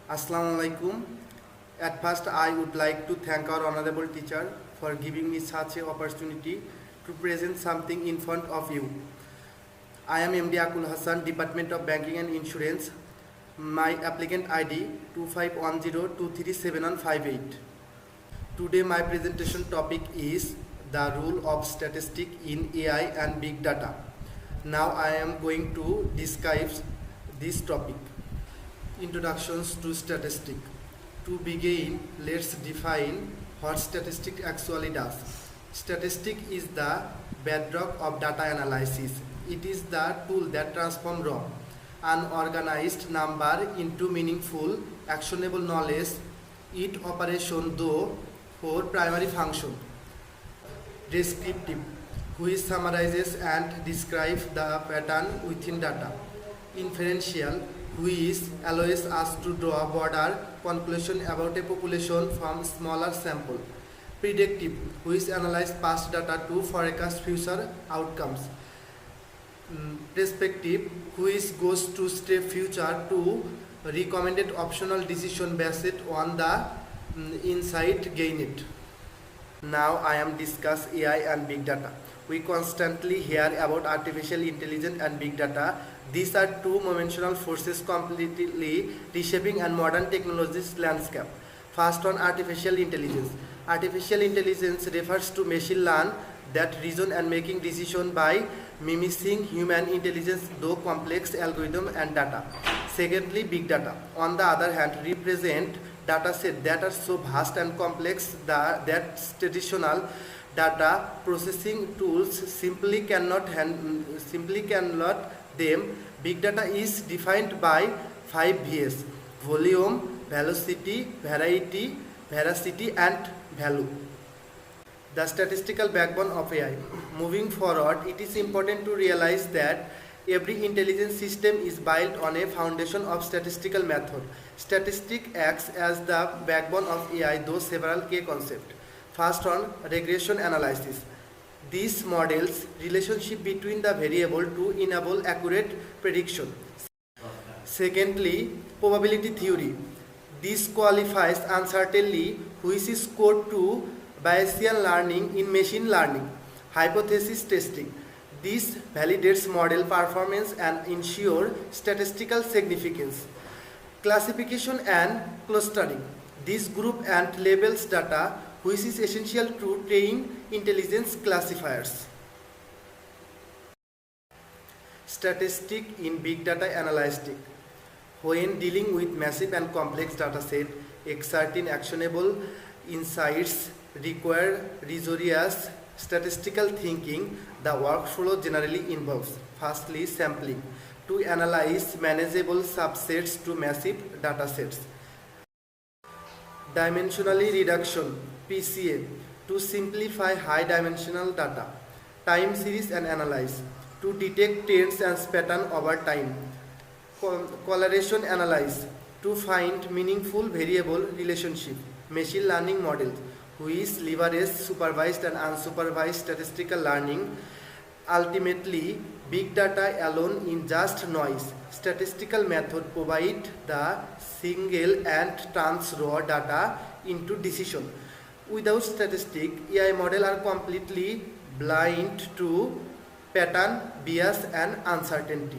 Assalamu alaikum. At first, I would like to thank our honorable teacher for giving me such an opportunity to present something in front of you. I am MD Akul Hassan, Department of Banking and Insurance. My applicant ID 2510237158. Today, my presentation topic is the role of statistics in AI and big data. Now, I am going to discuss this topic. Introductions to statistics. To begin, let's define what statistics actually does. Statistics is the bedrock of data analysis. It is the tool that transforms raw, unorganized number into meaningful, actionable knowledge. It operations though four primary functions. Descriptive, which summarizes and describes the pattern within data. Inferential, which allows us to draw broader conclusion about a population from smaller sample. Predictive, which analyzes past data to forecast future outcomes. Perspective, which goes to step future to recommended optional decision based on the insight gained. Now I am discuss AI and big data. We constantly hear about artificial intelligence and big data. These are two dimensional forces completely reshaping and modern technologies landscape. First on artificial intelligence. Artificial intelligence refers to machine learning that reason and making decision by mimicking human intelligence though complex algorithm and data. Secondly, big data, on the other hand, represent data set that are so vast and complex that traditional data processing tools simply cannot them. Big data is defined by 5 V's: volume, velocity, variety, veracity, and value. The statistical backbone of AI. Moving forward, it is important to realize that every intelligent system is built on a foundation of statistical method. Statistics acts as the backbone of AI, though several key concepts. First on regression analysis. This models relationship between the variable to enable accurate prediction. Secondly, probability theory. This qualifies uncertainty which is core to Bayesian learning in machine learning. Hypothesis testing. This validates model performance and ensures statistical significance. Classification and clustering. This group and labels data which is essential to train intelligence classifiers. Statistics in big data analytics. When dealing with massive and complex data set, exerting actionable insights require rigorous statistical thinking. The workflow generally involves firstly sampling to analyze manageable subsets to massive datasets. Dimensionally reduction (PCA) to simplify high dimensional data. Time series and analyze to detect trends and patterns over time. Correlation analyze to find meaningful variable relationship. Machine learning models which leverage supervised and unsupervised statistical learning. Ultimately, big data alone is just noise. Statistical method provide the single and turns raw data into decision. Without statistics, AI models are completely blind to pattern, bias, and uncertainty.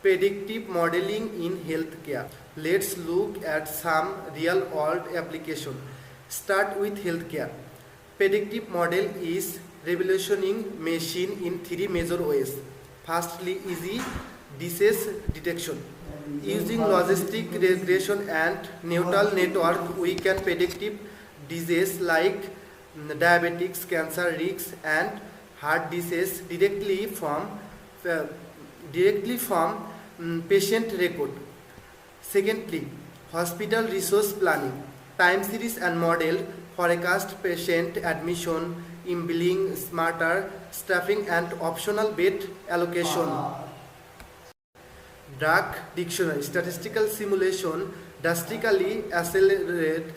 Predictive modeling in healthcare. Let's look at some real-world application. Start with healthcare. Predictive model is revolutionizing machine in three major ways. Firstly, easy disease detection. Using logistic regression and neural network, we can predict diseases like diabetes, cancer risks, and heart disease directly from patient record. Secondly, hospital resource planning. Time series and model forecast patient admission, billing, smarter staffing, and optional bed allocation. Drug dictionary. Statistical simulation drastically accelerate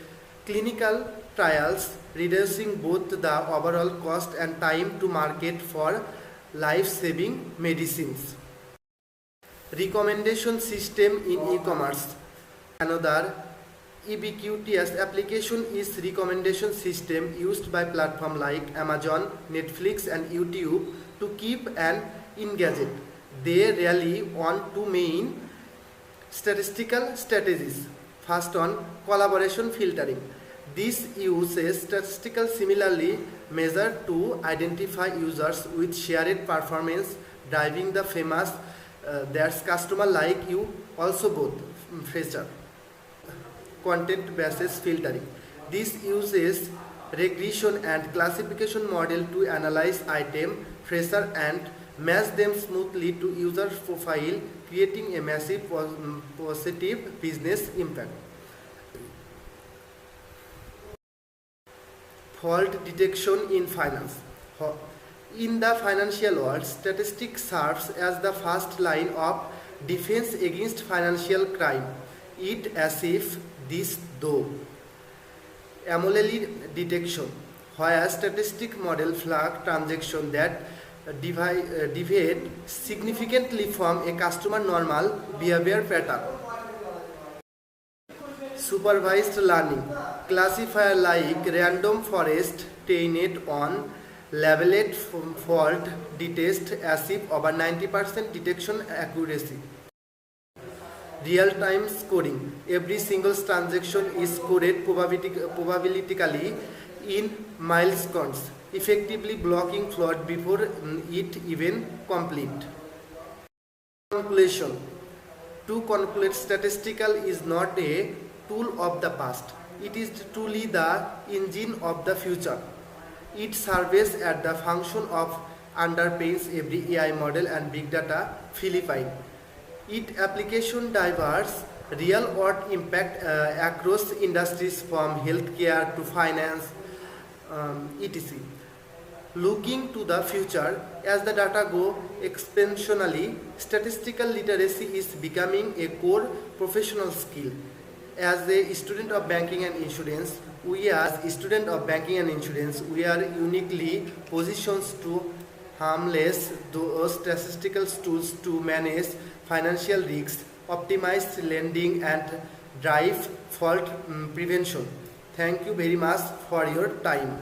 clinical trials, reducing both the overall cost and time to market for life-saving medicines. recommendation system in e-commerce. Another ubiquitous application is recommendation system used by platforms like Amazon, Netflix and YouTube to keep an engaged. They rely on two main statistical strategies. First on collaboration filtering. This uses statistical similarly measure to identify users with shared performance driving the famous there's customer like you also both feature. Content basis filtering. This uses regression and classification model to analyze item, fresher and match them smoothly to user profile, creating a massive positive business impact. Fault detection in finance. In the financial world, statistics serves as the first line of defense against financial crime. It assists this though. Anomaly detection, where statistic model flag transactions that deviate significantly from a customer normal behavior pattern. Supervised learning, classifier like random forest trained on labeled fault detect achieve over 90% detection accuracy. Real-time scoring, every single transaction is scored probabilistically in milestones, effectively blocking fraud before it even complete. Conclusion. To conclude, statistical is not a tool of the past. It is truly the engine of the future. It serves as the function of underpins every AI model and big data Philippine. Its application diverse real-world impact across industries from healthcare to finance, etc. Looking to the future, as the data go exponentially, statistical literacy is becoming a core professional skill. As a student of banking and insurance, we are uniquely positioned to harness those statistical tools to manage financial risks, optimize lending, and drive fault prevention. Thank you very much for your time.